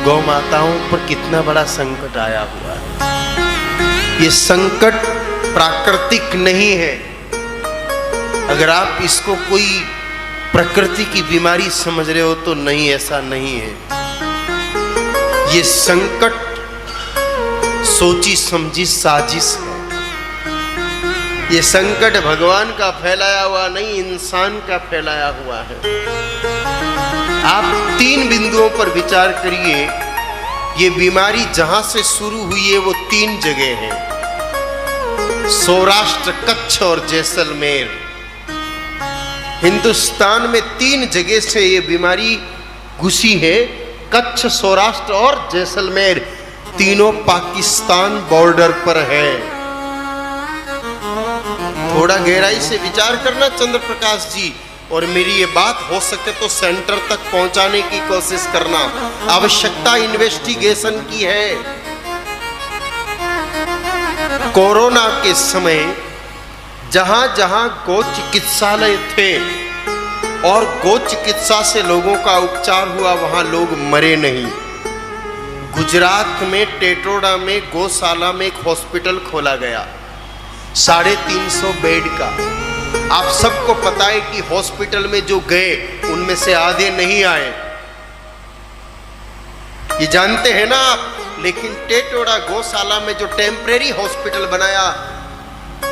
गौ माताओं पर कितना बड़ा संकट आया हुआ है। ये संकट प्राकृतिक नहीं है। अगर आप इसको कोई प्रकृति की बीमारी समझ रहे हो तो नहीं, ऐसा नहीं है। ये संकट सोची समझी साजिश है। ये संकट भगवान का फैलाया हुआ नहीं, इंसान का फैलाया हुआ है। आप 3 बिंदुओं पर विचार करिए। ये बीमारी जहां से शुरू हुई है वो 3 जगह है, सौराष्ट्र, कच्छ और जैसलमेर। हिंदुस्तान में 3 जगह से ये बीमारी घुसी है, कच्छ, सौराष्ट्र और जैसलमेर। तीनों पाकिस्तान बॉर्डर पर है। थोड़ा गहराई से विचार करना चंद्र प्रकाश जी, और मेरी ये बात हो सके तो सेंटर तक पहुंचाने की कोशिश करना। आवश्यकता इन्वेस्टिगेशन की है। कोरोना के समय जहां जहां गो चिकित्सालय थे और गो चिकित्सा से लोगों का उपचार हुआ, वहां लोग मरे नहीं। गुजरात में टेटोड़ा में गौशाला में एक हॉस्पिटल खोला गया 350 बेड का। आप सबको पता है कि हॉस्पिटल में जो गए उनमें से आधे नहीं आए, ये जानते हैं ना आप। लेकिन टेटोड़ा गौशाला में जो टेम्परेरी हॉस्पिटल बनाया,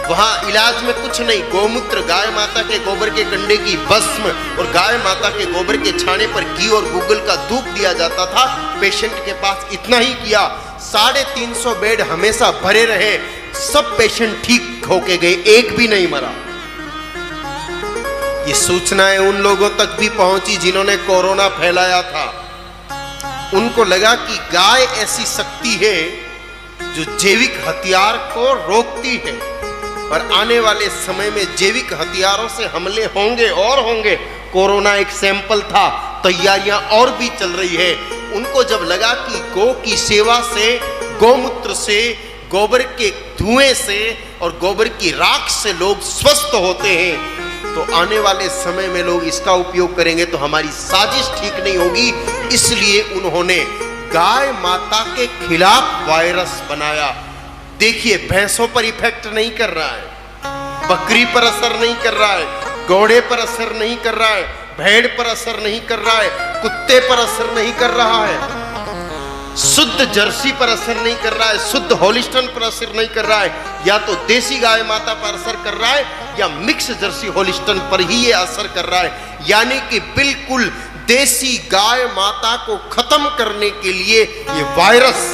वहां इलाज में कुछ नहीं, गोमूत्र, गाय माता के गोबर के कंडे की भस्म और गाय माता के गोबर के छाने पर घी और गूगल का धूप दिया जाता था पेशेंट के पास। इतना ही किया। 350 बेड हमेशा भरे रहे। सब पेशेंट ठीक होके गए, एक भी नहीं मरा। ये सूचनाएं उन लोगों तक भी पहुंची जिन्होंने कोरोना फैलाया था। उनको लगा कि गाय ऐसी शक्ति है जो जैविक हथियार को रोकती है और आने वाले समय में जैविक हथियारों से हमले होंगे और होंगे। कोरोना एक सैंपल था, तैयारियां और भी चल रही है। उनको जब लगा कि गौ की सेवा से, गौमूत्र से, गोबर के धुएं से और गोबर की राख से लोग स्वस्थ होते हैं, तो आने वाले समय में लोग इसका उपयोग करेंगे तो हमारी साजिश ठीक नहीं होगी। इसलिए उन्होंने गाय माता के खिलाफ वायरस बनाया। देखिए, भैंसों पर इफेक्ट नहीं कर रहा है, बकरी पर असर नहीं कर रहा है, घोड़े पर असर नहीं कर रहा है, भेड़ पर असर नहीं कर रहा है, कुत्ते पर असर नहीं कर रहा है, शुद्ध जर्सी पर असर नहीं कर रहा है, शुद्ध होलिस्टन पर असर नहीं कर रहा है। या तो देसी गाय माता पर असर कर रहा है या मिक्स जर्सी होलिस्टन पर ही ये असर कर रहा है। यानी कि बिल्कुल देसी गाय माता को खत्म करने के लिए ये वायरस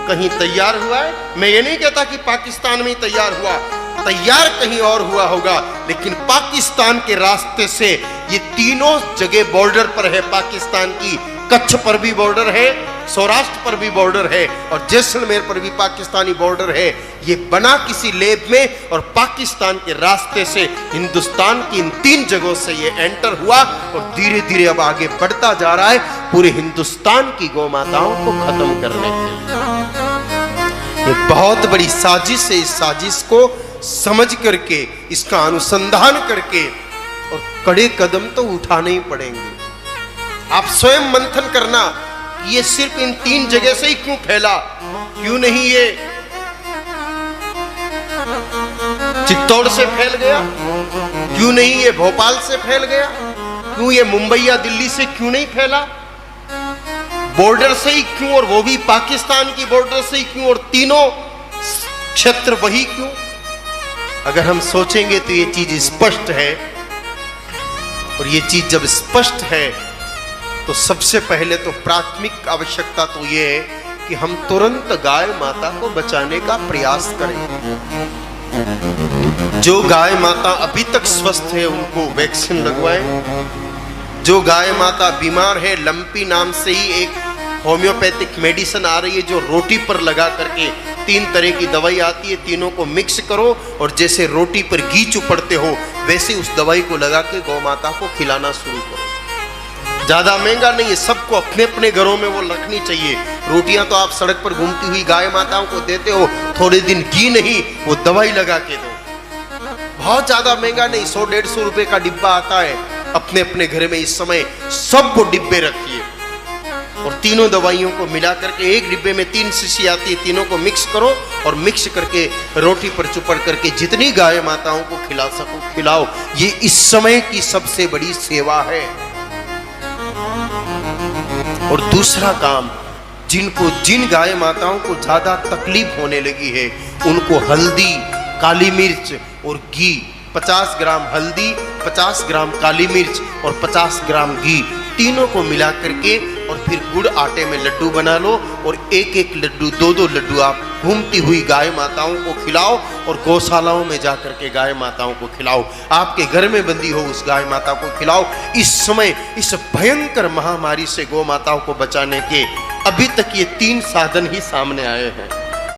कहीं तैयार हुआ है। मैं ये नहीं कहता कि पाकिस्तान में ही तैयार हुआ, तैयार कहीं और हुआ होगा, लेकिन पाकिस्तान के रास्ते से ये तीनों जगह बॉर्डर पर है। पाकिस्तान की कच्छ पर भी बॉर्डर है, सौराष्ट्र पर भी बॉर्डर है और जैसलमेर पर भी पाकिस्तानी बॉर्डर है। ये बना किसी लैब में और पाकिस्तान के रास्ते से हिंदुस्तान की इन 3 जगहों से ये एंटर हुआ और धीरे धीरे अब आगे बढ़ता जा रहा है पूरे हिंदुस्तान की गौ माताओं को खत्म करने के लिए। ये बहुत बड़ी साजिश है। इस साजिश को समझ करके, इसका अनुसंधान करके और कड़े कदम तो उठाने ही पड़ेंगे। आप स्वयं मंथन करना, ये सिर्फ इन 3 जगह से ही क्यों फैला? क्यों नहीं ये चित्तौड़ से फैल गया? क्यों नहीं ये भोपाल से फैल गया? क्यों ये मुंबई या दिल्ली से क्यों नहीं फैला? बॉर्डर से ही क्यों, और वो भी पाकिस्तान की बॉर्डर से ही क्यों, और तीनों क्षेत्र वही क्यों? अगर हम सोचेंगे तो ये चीज स्पष्ट है। और ये चीज जब स्पष्ट है तो सबसे पहले तो प्राथमिक आवश्यकता तो ये है कि हम तुरंत गाय माता को बचाने का प्रयास करें। जो गाय माता अभी तक स्वस्थ है उनको वैक्सीन लगवाएं। जो गाय माता बीमार है, लंपी नाम से ही एक होम्योपैथिक मेडिसिन आ रही है जो रोटी पर लगा करके 3 तरह की दवाई आती है, तीनों को मिक्स करो और जैसे रोटी पर घी चुपड़ते हो वैसे उस दवाई को लगा के गौ माता को खिलाना शुरू करो। ज्यादा महंगा नहीं है, सबको अपने अपने घरों में वो रखनी चाहिए। रोटियां तो आप सड़क पर घूमती हुई गाय माताओं को देते हो, थोड़े दिन घी नहीं, वो दवाई लगा के दो। बहुत ज्यादा महंगा नहीं, 100-150 रुपए का डिब्बा आता है। अपने अपने घर में इस समय सब वो डिब्बे रखिए और तीनों दवाइयों को मिला करके एक डिब्बे में 3 शीशी आती है, तीनों को मिक्स करो और मिक्स करके रोटी पर चुपड़ करके जितनी गाय माताओं को खिला सको खिलाओ। ये इस समय की सबसे बड़ी सेवा है। और दूसरा काम, जिन गाय माताओं को ज्यादा तकलीफ होने लगी है उनको हल्दी, काली मिर्च और घी, 50 ग्राम हल्दी, 50 ग्राम काली मिर्च और 50 ग्राम घी, तीनों को मिला करके और फिर गुड़ आटे में लड्डू बना लो और एक एक लड्डू, 2-2 लड्डू आप घूमती हुई गाय माताओं को खिलाओ और गौशालाओं में जाकर के गाय माताओं को खिलाओ। आपके घर में बंदी हो उस गाय माता को खिलाओ। इस समय इस भयंकर महामारी से गौ माताओं को बचाने के अभी तक ये 3 साधन ही सामने आए हैं।